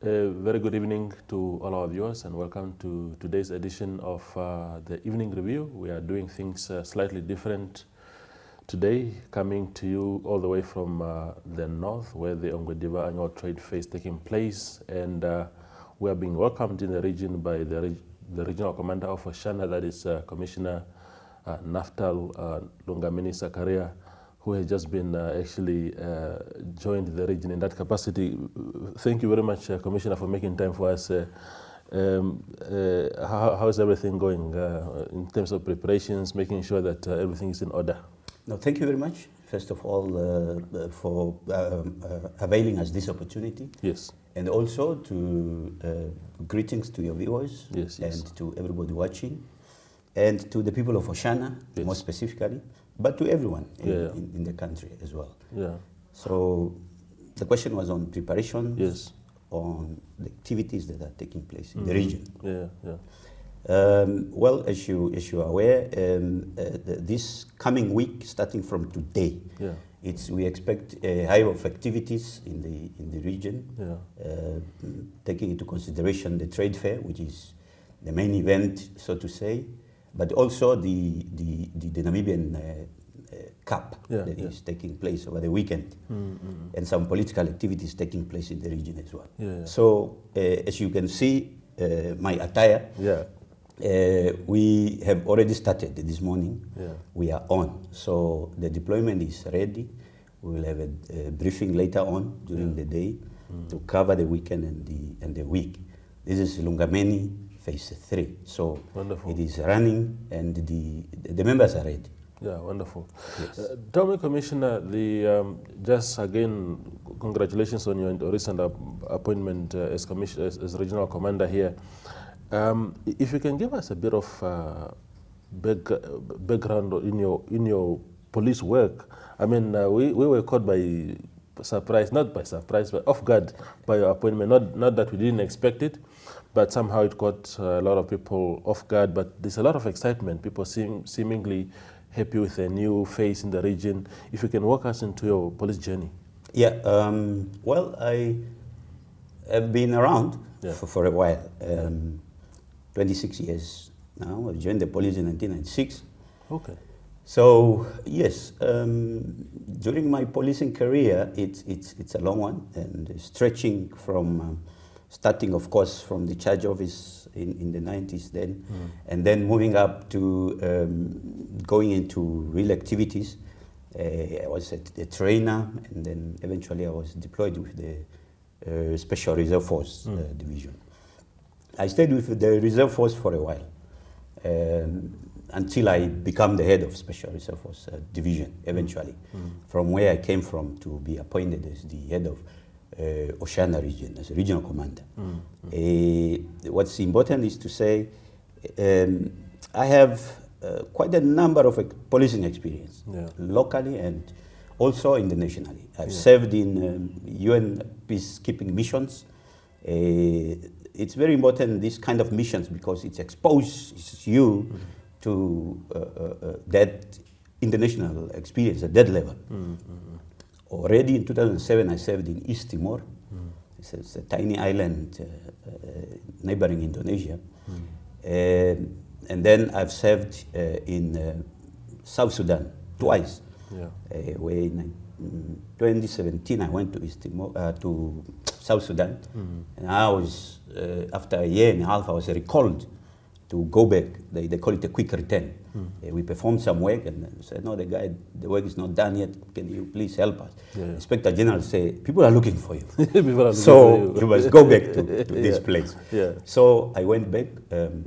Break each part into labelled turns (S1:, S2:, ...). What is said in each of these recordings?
S1: A very good evening to all our viewers and welcome to today's edition of the Evening Review. We are doing things slightly different today, coming to you all the way from the north where the Ongwediva annual trade fair is taking place, and we are being welcomed in the region by the regional commander of Oshana, that is Commissioner Naftal Sakaria, who has just been actually joined the region in that capacity. Thank you very much, Commissioner, for making time for us. How is everything going in terms of preparations, making sure that everything is in order?
S2: No, thank you very much, first of all, for availing us this opportunity.
S1: Yes.
S2: And also to greetings to your viewers,
S1: yes, yes,
S2: and to everybody watching, and to the people of Oshana, yes, more specifically, but to everyone in the country as well.
S1: Yeah.
S2: So the question was on preparation,
S1: yes,
S2: on the activities that are taking place in the region.
S1: Yeah, yeah.
S2: Well, as you are aware, this coming week, starting from today,
S1: yeah,
S2: we expect a hive of activities in the region,
S1: yeah,
S2: taking into consideration the trade fair, which is the main event, so to say, but also the Namibian Cup that is taking place over the weekend, and some political activities taking place in the region as well.
S1: Yeah.
S2: So, as you can see, my attire, we have already started this morning.
S1: Yeah.
S2: We are on. So the deployment is ready. We will have a briefing later on during the day to cover the weekend and the week. This is Lungameni Phase 3. So
S1: wonderful.
S2: It is running and the members are ready.
S1: Yeah, wonderful.
S2: Yes.
S1: Tell me, Commissioner, just again, congratulations on your recent appointment as regional commander here. If you can give us a bit of background in your police work. I mean, we were caught by surprise, not by surprise, but off guard by your appointment. Not that we didn't expect it, but somehow it caught a lot of people off guard. But there's a lot of excitement. People seemingly happy with a new face in the region. If you can walk us into your police journey. Yeah,
S2: well, I have been around for a while. 26 years now. I joined the police in 1996.
S1: Okay.
S2: So yes, during my policing career, it's a long one, and stretching from starting, of course, from the charge office in the 90s then, and then moving up to going into real activities. I was a trainer, and then eventually I was deployed with the Special Reserve Force Division. I stayed with the Reserve Force for a while, until I became the head of Special Reserve Force Division, eventually, from where I came from to be appointed as the head of Oshana region, as a regional commander. What's important is to say I have quite a number of policing experience, locally and also internationally. I've served in UN peacekeeping missions. It's very important, this kind of missions, because it exposes you to that international experience at that level. Already in 2007, I served in East Timor. It's a tiny island neighboring Indonesia. And then I've served in South Sudan twice. Where in 2017, I went to East Timor, to South Sudan, and I was, after a year and a half, I was recalled to go back. They call it a quick return. We performed some work and said, no, the work is not done yet. Can you please help us? Inspector General said, people are looking for you. So you must go back to this place. So I went back.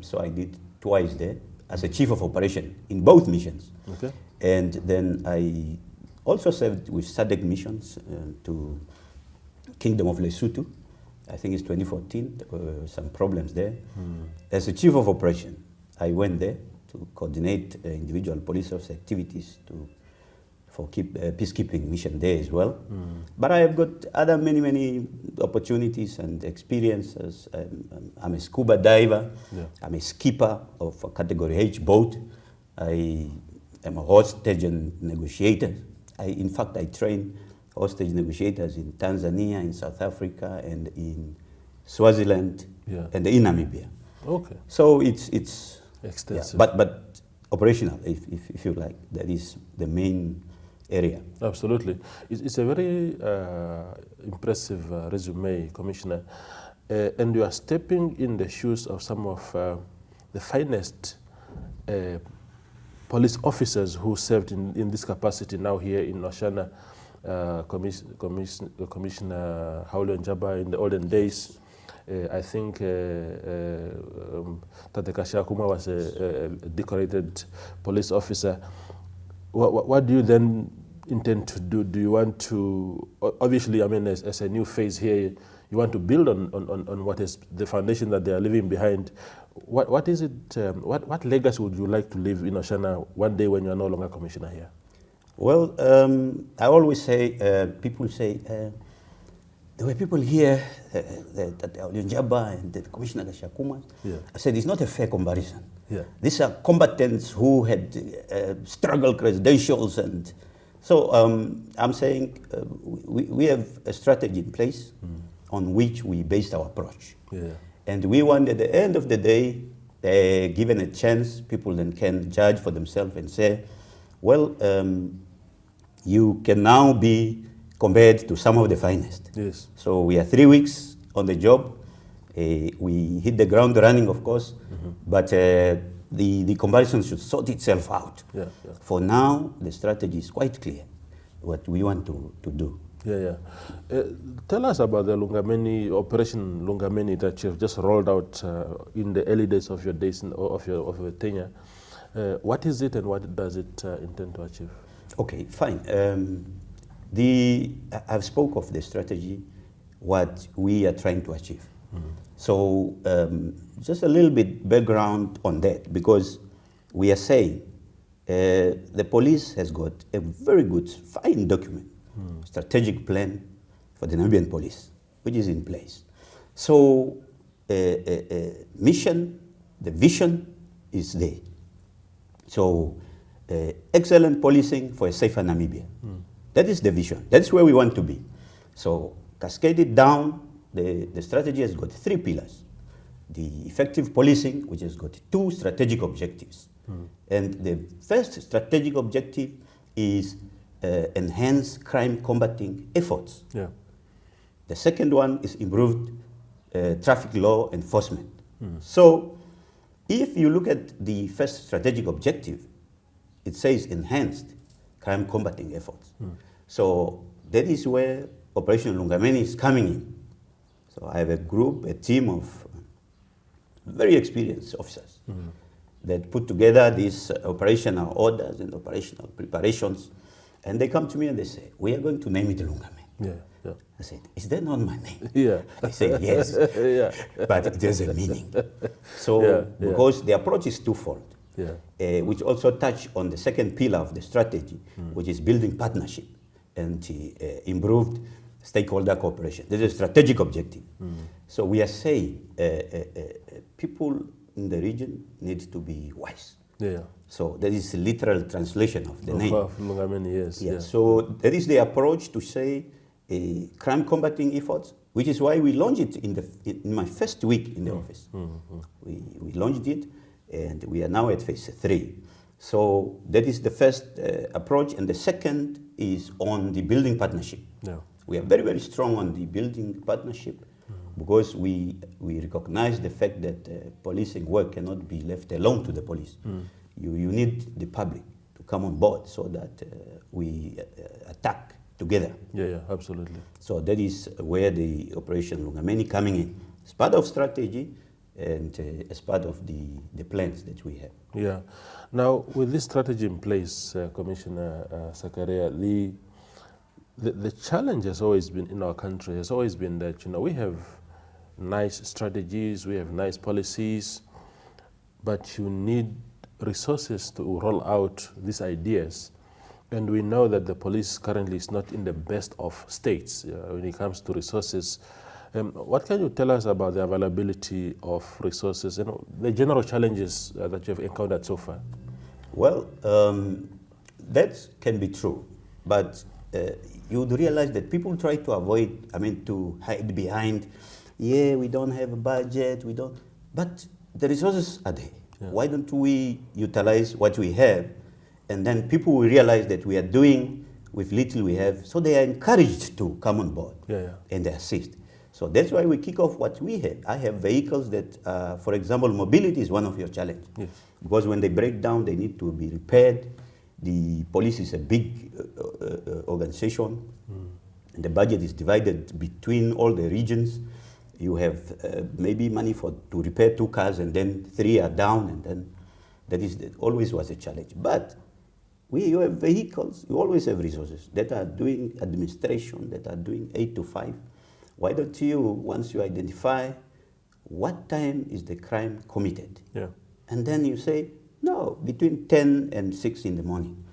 S2: So I did twice there as a chief of operation in both missions. And then I also served with SADC missions to Kingdom of Lesotho. I think it's 2014, some problems there. As a chief of operation, I went there to coordinate individual police officer activities for peacekeeping mission there as well. But I have got other many opportunities and experiences. I'm a scuba diver. I'm a skipper of a Category H boat. I am a hostage and negotiator. In fact, I train hostage negotiators in Tanzania, in South Africa, and in Swaziland,
S1: Yeah.
S2: and in Namibia.
S1: Okay.
S2: So it's
S1: Extensive.
S2: yeah, but operational, if you like. That is the main area.
S1: Absolutely. It's a very impressive resume, Commissioner. And you are stepping in the shoes of some of the finest police officers who served in this capacity now here in Oshana. Commissioner Haule Njaba in the olden days. I think Tateka Shakuma was a decorated police officer. What do you then intend to do? Do you want to, obviously, I mean, as a new phase here, you want to build on what is the foundation that they are leaving behind. What is it, what legacy would you like to leave in Oshana one day when you are no longer commissioner here?
S2: Well, I always say, people say, there were people here, that Njaba and the Commissioner Gashakuma.
S1: Yeah.
S2: I said, it's not a fair comparison.
S1: Yeah.
S2: These are combatants who had struggle credentials. And so I'm saying we have a strategy in place on which we based our approach.
S1: Yeah.
S2: And we want at the end of the day, given a chance, people then can judge for themselves and say, well, you can now be compared to some of the finest.
S1: Yes.
S2: So we are 3 weeks on the job. We hit the ground running, of course, but the comparison should sort itself out.
S1: Yeah, yeah.
S2: For now, the strategy is quite clear, what we want to do.
S1: Yeah, yeah. Tell us about the Lungameni, Operation Lungameni that you've just rolled out in the early days of your days of your tenure. What is it and what does it intend to achieve?
S2: Okay, fine. I've spoke of the strategy, what we are trying to achieve. So just a little bit background on that, because we are saying the police has got a very good, fine document, strategic plan for the Namibian police, which is in place. So mission, the vision is there. So excellent policing for a safer Namibia. That is the vision. That's where we want to be. So cascaded down, the strategy has got 3 pillars. The effective policing, which has got 2 strategic objectives. And the first strategic objective is enhance crime combating efforts.
S1: Yeah.
S2: The second one is improved traffic law enforcement. So if you look at the first strategic objective, it says enhanced crime combating efforts. So that is where Operation Lungameni is coming in. So I have a group, a team of very experienced officers that put together these operational orders and operational preparations. And they come to me and they say, we are going to name it Lungameni.
S1: Yeah, yeah.
S2: I said, is that not my name?
S1: Yeah.
S2: They say, yes,
S1: Yeah.
S2: but it has a meaning. So,
S1: Yeah, yeah.
S2: because the approach is twofold,
S1: Yeah.
S2: which also touch on the second pillar of the strategy, which is building partnership and improved stakeholder cooperation. This is a strategic objective. So we are saying people in the region need to be wise.
S1: Yeah.
S2: So that is a literal translation of the name.
S1: Of Lungameni, yes.
S2: Yeah.
S1: Yeah.
S2: So that is the approach to say crime combating efforts, which is why we launched it in my first week in the office. We launched it, and we are now at phase 3. So that is the first approach, and the second is on the building partnership.
S1: Yeah.
S2: We are very, very strong on the building partnership because we recognize the fact that policing work cannot be left alone to the police. You need the public to come on board so that we attack together.
S1: Yeah, yeah, absolutely.
S2: So that is where the Operation Lungameni coming in. It's part of strategy and as part of the plans that we have.
S1: Yeah. Now, with this strategy in place, Commissioner Sakaria, the challenge has always been in our country, has always been that, we have nice strategies, we have nice policies, but you need resources to roll out these ideas. And we know that the police currently is not in the best of states when it comes to resources. What can you tell us about the availability of resources and the general challenges that you have encountered so far?
S2: Well, that can be true, but you would realize that people try to avoid, to hide behind yeah, we don't have a budget, we don't, but the resources are there.
S1: Yeah.
S2: Why don't we utilize what we have, and then people will realize that we are doing with little we have, so they are encouraged to come on board and assist. So that's why we kick off what we have. I have vehicles that, for example, mobility is one of your challenges.
S1: Yes.
S2: Because when they break down, they need to be repaired. The police is a big organization. And the budget is divided between all the regions. You have maybe money to repair 2 cars, and then 3 are down, and then always was a challenge. But you have vehicles, you always have resources that are doing administration, that are doing 8 to 5. Why don't you, once you identify what time is the crime committed, and then you say, no, between 10 and 6 in the morning,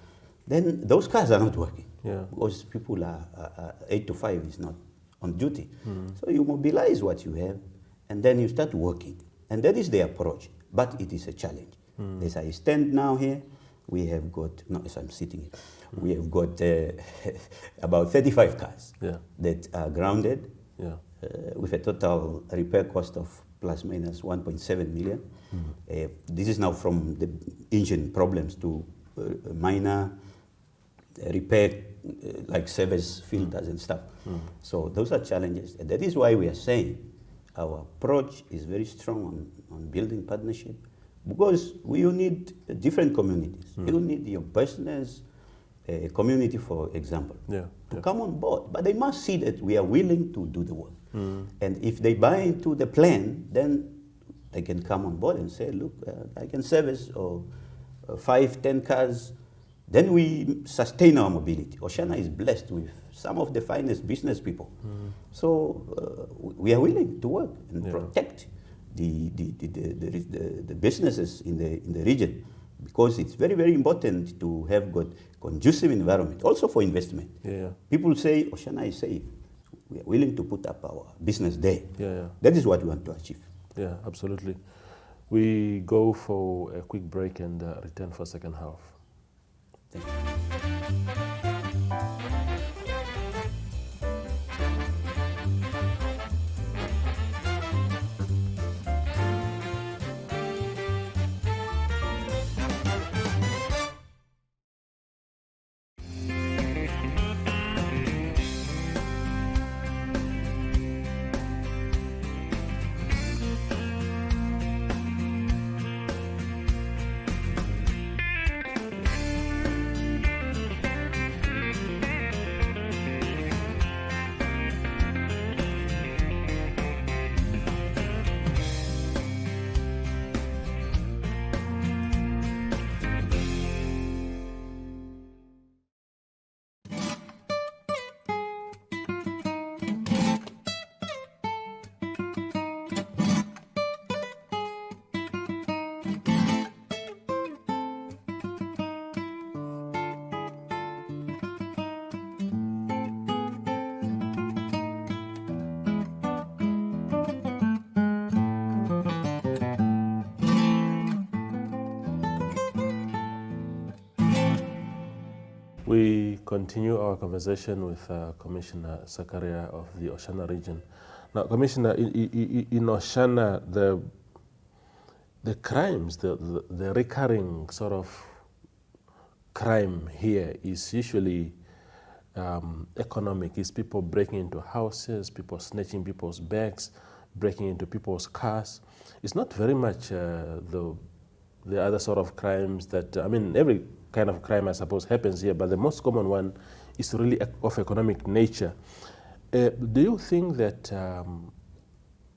S2: then those cars are not working. Because people are 8 to 5 is not on duty. So you mobilize what you have, and then you start working. And that is the approach, but it is a challenge. As I stand now here, we have got, no, as I'm sitting here, we have got about 35 cars that are grounded with a total repair cost of plus minus 1.7 million. This is now from the engine problems to minor repair, like service filters and stuff. So those are challenges. And that is why we are saying our approach is very strong on building partnership, because you need different communities. You need your business community, for example, to come on board. But they must see that we are willing to do the work. And if they buy into the plan, then they can come on board and say, look, I can service 5, 10 cars. Then we sustain our mobility. Oshana is blessed with some of the finest business people. So we are willing to work and protect the businesses in the region, because it's very, very important to have good conducive environment, also for investment. People say Oshana is safe. We are willing to put up our business there. That is what we want to achieve.
S1: Yeah, absolutely. We go for a quick break and return for second half. Thank you. We continue our conversation with Commissioner Sakaria of the Oshana region. Now, Commissioner, in Oshana, the crimes, the recurring sort of crime here is usually economic. It's people breaking into houses, people snatching people's bags, breaking into people's cars. It's not very much the other sort of crimes that, I mean, every kind of crime, I suppose, happens here, but the most common one is really of economic nature. Do you think that,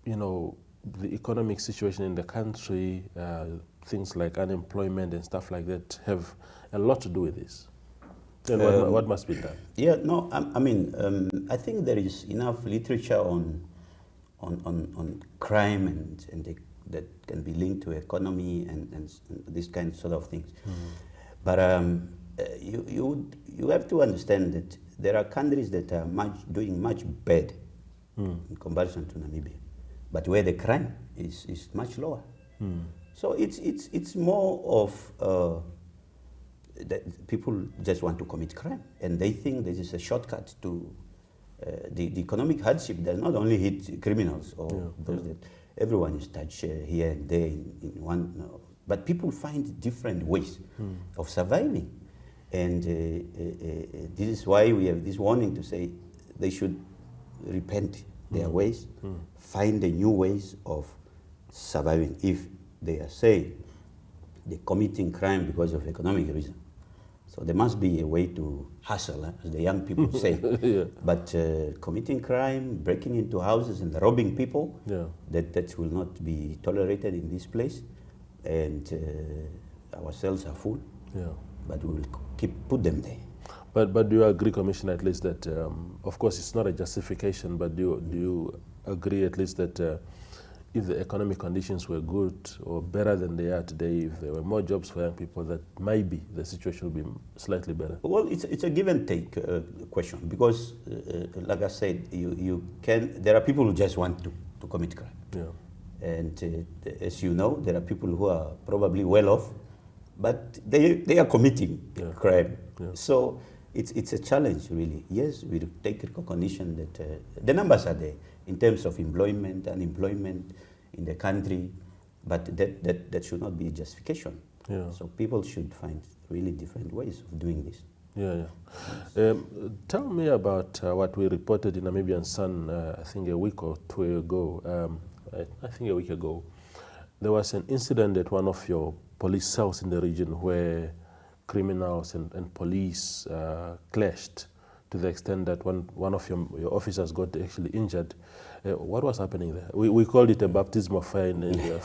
S1: you know, the economic situation in the country, things like unemployment and stuff like that, have a lot to do with this? And what must be done?
S2: Yeah, no, I mean, I think there is enough literature on crime and that can be linked to economy and this kind of sort of things. But you have to understand that there are countries that are doing much better in comparison to Namibia, but where the crime is much lower. So it's more of that people just want to commit crime, and they think this is a shortcut to the economic hardship does not only hit criminals or those that everyone is touched here and there in one, but people find different ways of surviving. And this is why we have this warning to say they should repent their ways, find the new ways of surviving. If they are saying they're committing crime because of economic reason, so there must be a way to hustle, as the young people say. But committing crime, breaking into houses and robbing people, that will not be tolerated in this place. And our cells are full, but we will put them there.
S1: But do you agree, Commissioner, at least that, of course, it's not a justification, but do you agree at least that if the economic conditions were good or better than they are today, if there were more jobs for young people, that maybe the situation would be slightly better?
S2: Well, it's a give and take question, because, like I said, there are people who just want to commit crime. And as you know, there are people who are probably well off, but they are committing crime. So it's a challenge, really. Yes, we take recognition that the numbers are there in terms of employment, unemployment in the country, but that should not be a justification. So people should find really different ways of doing this.
S1: Tell me about what we reported in Namibian Sun, I think a week or two ago. I think a week ago, there was an incident at one of your police cells in the region where criminals and police clashed to the extent that one of your officers got actually injured. What was happening there? We called it a baptism of fire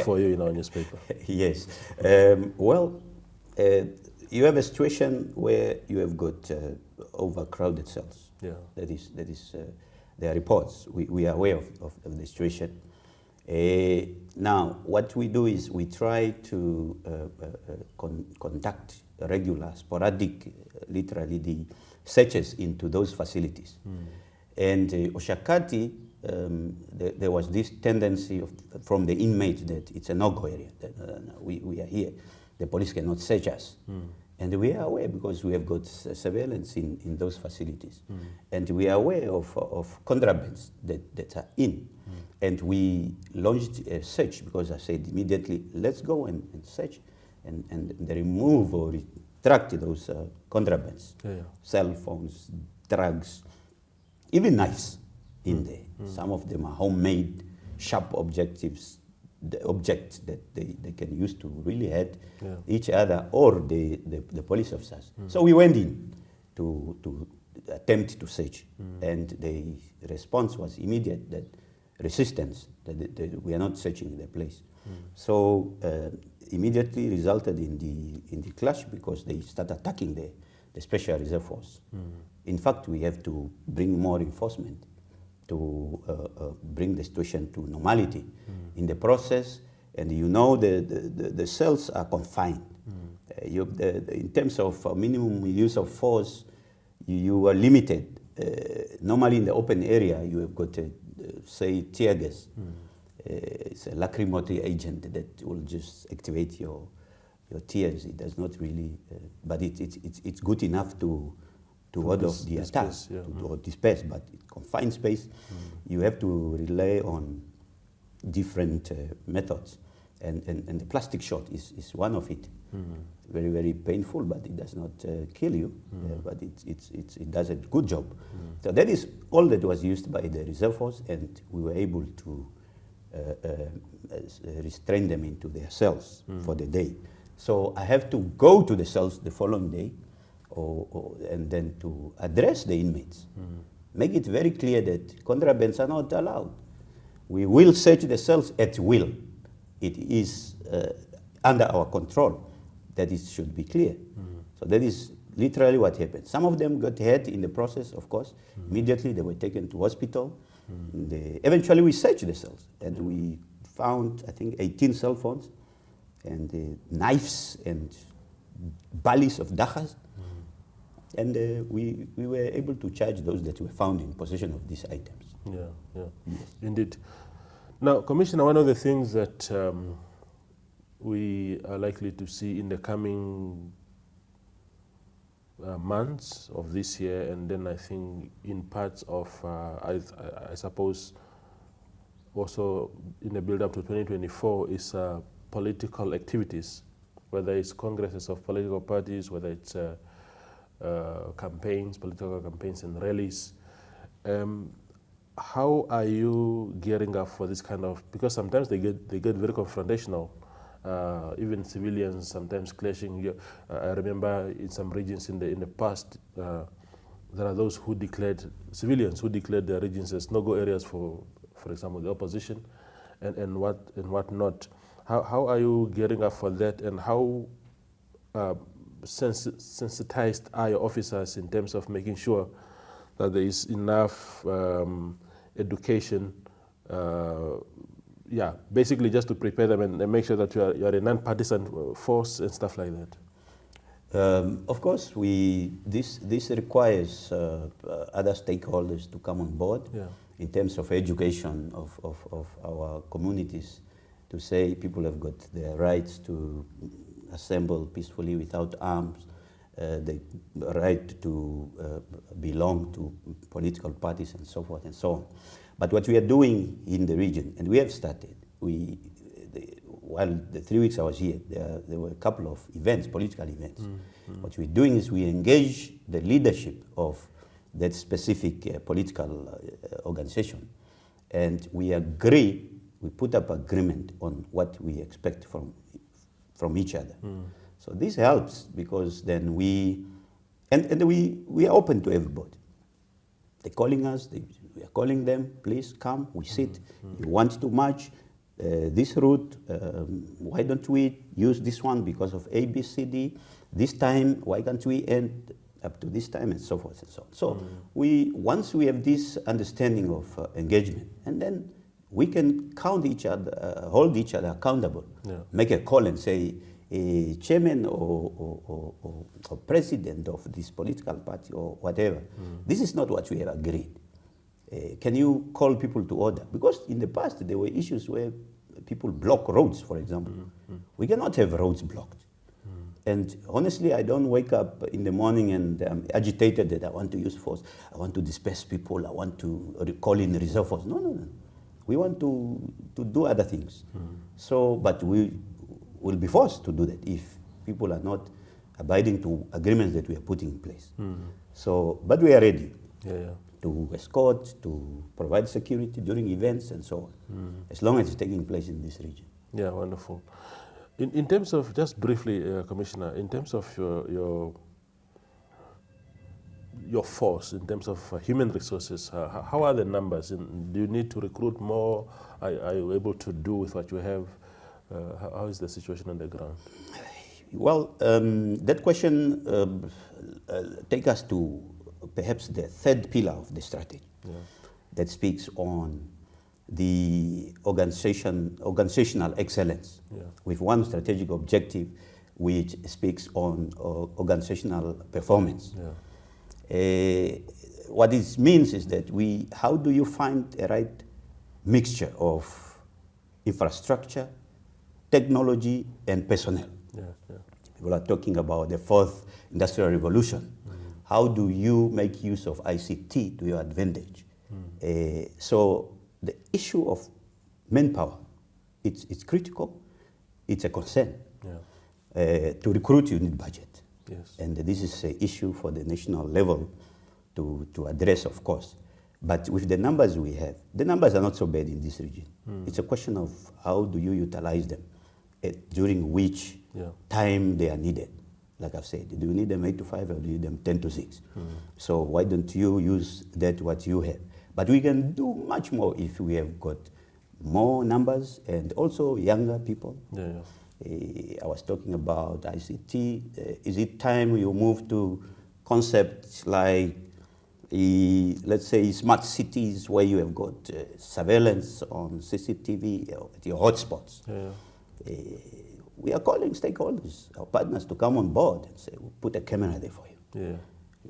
S1: for you in our newspaper.
S2: Yes. Well, you have a situation where you have got overcrowded cells. That is. There are reports. We are aware of the situation. Now, what we do is we try to conduct regular, sporadic, literally, the searches into those facilities. And Oshakati, there was this tendency from the inmates that it's a no-go area. That, we are here. The police cannot search us. And we are aware because we have got surveillance in those facilities. And we are aware of contrabands that are in. And we launched a search because I said immediately, let's go and search and remove or retract those contrabands, cell phones, drugs, even knives in there. Some of them are homemade, sharp objectives, the objects that they can use to really hurt each other or the police officers. So we went in to attempt to search, and the response was immediate, that resistance, that we are not searching the place. So immediately resulted in the clash because they start attacking the Special Reserve Force. In fact, we have to bring more enforcement to bring the situation to normality. In the process, and you know the cells are confined. In terms of minimum use of force, you are limited. Normally in the open area, you have got, say, tear gas. It's a lacrimotory agent that will just activate your tears. It does not really, but it's good enough to ward off the attack, or disperse, but in confined space, you have to rely on different methods. And the plastic shot is one of it. Very, very painful, but it does not kill you, but it does a good job. So that is all that was used by the reserve force, and we were able to restrain them into their cells for the day. So I have to go to the cells the following day, and then to address the inmates. Make it very clear that contrabands are not allowed. We will search the cells at will. It is under our control. That is, should be clear. So that is literally what happened. Some of them got hurt in the process, of course. Immediately they were taken to hospital. Eventually we searched the cells, and we found, I think, 18 cell phones, and knives and balies of dachas. And we were able to charge those that were found in possession of these items.
S1: Yes. Indeed. Now, Commissioner, one of the things that we are likely to see in the coming months of this year, and then I think in parts of, I suppose, also in the build-up to 2024 is political activities, whether it's congresses of political parties, whether it's campaigns, political campaigns and rallies. How are you gearing up for this kind of, because sometimes they get very confrontational, even civilians sometimes clashing. I remember in some regions in the past, there are those who declared, civilians who declared their regions as no-go areas for example, the opposition, and what not. How are you gearing up for that, and how sensitized are your officers in terms of making sure that there is enough education, basically just to prepare them and make sure that you are a non-partisan force and stuff like that?
S2: Of course, this requires other stakeholders to come on board.
S1: Yeah.
S2: In terms of education of our communities, to say people have got their rights to assemble peacefully without arms, the right to belong to political parties and so forth and so on. But what we are doing in the region, and we have started, while the 3 weeks I was here, there were a couple of events, political events. What we're doing is we engage the leadership of that specific political organization, and we put up agreement on what we expect from each other. So this helps, because then we are open to everybody. They're calling us, we are calling them, please come, we sit. You want to march this route, why don't we use this one because of A, B, C, D? This time, why can't we end up to this time, and so forth and so on. So once we have this understanding of engagement, and then we can count each other, hold each other accountable, make a call and say, chairman or president of this political party or whatever, this is not what we have agreed. Can you call people to order? Because in the past there were issues where people block roads, for example. We cannot have roads blocked. And honestly, I don't wake up in the morning and I'm agitated that I want to use force, I want to disperse people, I want to call in reserve force. No. We want to do other things. So, but we will be forced to do that if people are not abiding to agreements that we are putting in place. So, but we are ready to escort, to provide security during events and so on, as long as it's taking place in this region.
S1: Yeah, wonderful. In terms of, just briefly, Commissioner, in terms of your force, in terms of human resources, how are the numbers? Do you need to recruit more? Are you able to do with what you have? How is the situation on the ground?
S2: Well, that question takes us to perhaps the third pillar of the strategy that speaks on the organizational excellence with one strategic objective which speaks on organizational performance. What this means is that how do you find a right mixture of infrastructure, technology, and personnel? People are talking about the fourth industrial revolution. How do you make use of ICT to your advantage? So the issue of manpower, it's critical, it's a concern. To recruit, you need budget. And this is an issue for the national level to address, of course. But with the numbers we have, the numbers are not so bad in this region. It's a question of how do you utilize them, during which time they are needed. Like I've said, do you need them 8 to 5 or do you need them 10 to 6? So why don't you use that what you have? But we can do much more if we have got more numbers and also younger people. I was talking about ICT. Is it time you move to concepts like, let's say, smart cities where you have got surveillance on CCTV at your hotspots? We are calling stakeholders, our partners, to come on board and say, we'll put a camera there for you.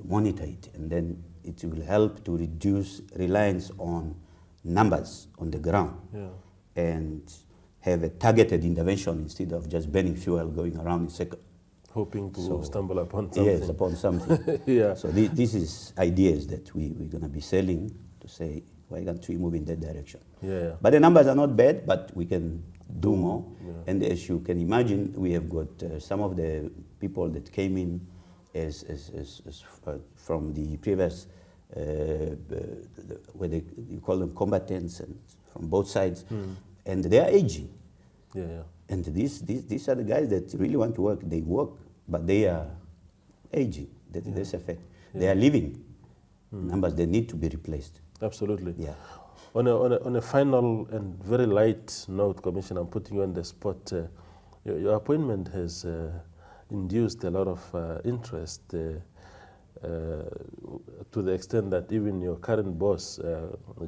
S2: Monitor it, and then it will help to reduce reliance on numbers on the ground and have a targeted intervention instead of just burning fuel going around in circles.
S1: hoping to stumble upon something.
S2: Yes, upon something.
S1: Yeah.
S2: So this is ideas that we're going to be selling to say, why can't we move in that direction?
S1: Yeah.
S2: But the numbers are not bad, but we can do more.
S1: Yeah.
S2: And as you can imagine, we have got some of the people that came in as from the previous, you call them combatants, and from both sides, and they are aging.
S1: Yeah, yeah.
S2: And these are the guys that really want to work. They work, but they are aging. That's a fact. They are living numbers. They need to be replaced.
S1: Absolutely.
S2: Yeah.
S1: On a final and very light note, Commissioner, I'm putting you on the spot. Your appointment has induced a lot of interest to the extent that even your current boss,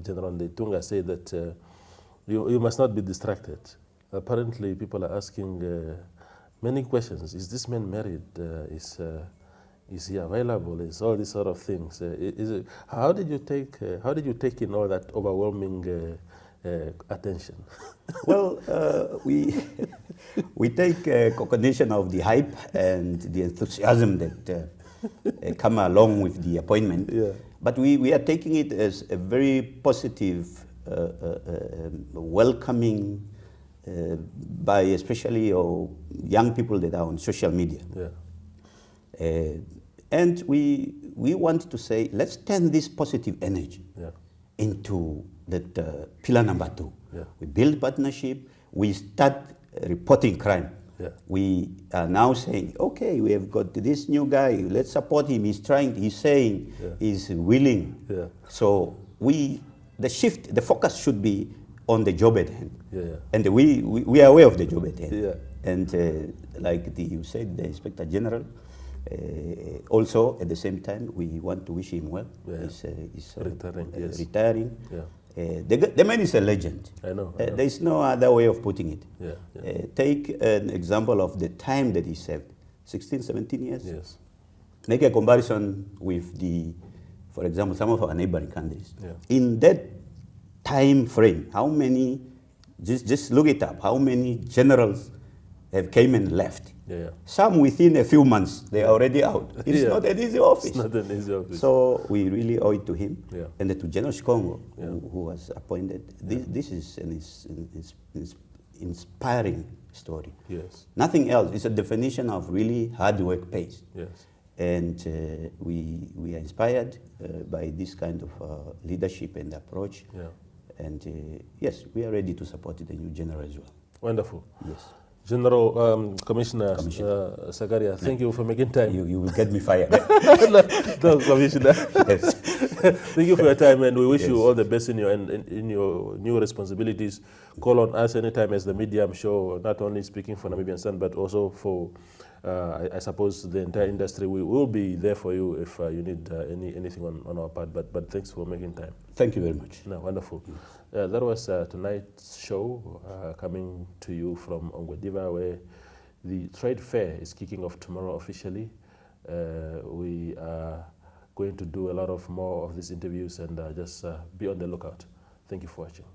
S1: General Ndetunga, said that you must not be distracted. Apparently, people are asking many questions. Is this man married? Is he available? Is all these sort of things? How did you take in all that overwhelming attention?
S2: Well, we take recognition of the hype and the enthusiasm that come along with the appointment.
S1: Yeah.
S2: But we are taking it as a very positive, welcoming by especially young people that are on social media.
S1: Yeah.
S2: And we want to say, let's turn this positive energy into that pillar number 2.
S1: Yeah.
S2: We build partnership, we start reporting crime.
S1: Yeah.
S2: We are now saying, okay, we have got this new guy, let's support him, he's trying, he's saying, he's willing.
S1: Yeah.
S2: So the focus should be on the job at hand.
S1: Yeah.
S2: And we are aware of the job at hand.
S1: Yeah.
S2: And like you said, the Inspector General, also at the same time, we want to wish him well.
S1: Yeah.
S2: He's
S1: retiring. Yes.
S2: Retiring.
S1: Yeah.
S2: The man is a legend.
S1: I know.
S2: There is no other way of putting it.
S1: Yeah. Yeah.
S2: Take an example of the time that he served, 16, 17 years.
S1: Yes.
S2: Make a comparison with for example, some of our neighboring countries.
S1: Yeah.
S2: In that time frame, how many, just look it up, how many generals have came and left?
S1: Yeah.
S2: Some within a few months, they are already out. It's not an easy office.
S1: It's not an easy office.
S2: So we really owe it to him.
S1: Yeah.
S2: And to General Shikongo, who was appointed. This is an inspiring story.
S1: Yes.
S2: Nothing else. It's a definition of really hard work pays.
S1: Yes.
S2: And we are inspired by this kind of leadership and approach.
S1: Yeah.
S2: And yes, we are ready to support the new general as well.
S1: Wonderful.
S2: Yes.
S1: General Commissioner Sakaria, thank you for making time.
S2: You will get me fired.
S1: No, Commissioner.
S2: Yes.
S1: Thank you for your time, and we wish you all the best in your new responsibilities. Call on us anytime as the media, I'm sure, not only speaking for Namibian Sun, but also for, I suppose, the entire industry. We will be there for you if you need anything on our part, but thanks for making time.
S2: Thank you very much.
S1: No, wonderful. That was tonight's show coming to you from Ongwediva, where the trade fair is kicking off tomorrow officially. We are going to do a lot of more of these interviews, and just be on the lookout. Thank you for watching.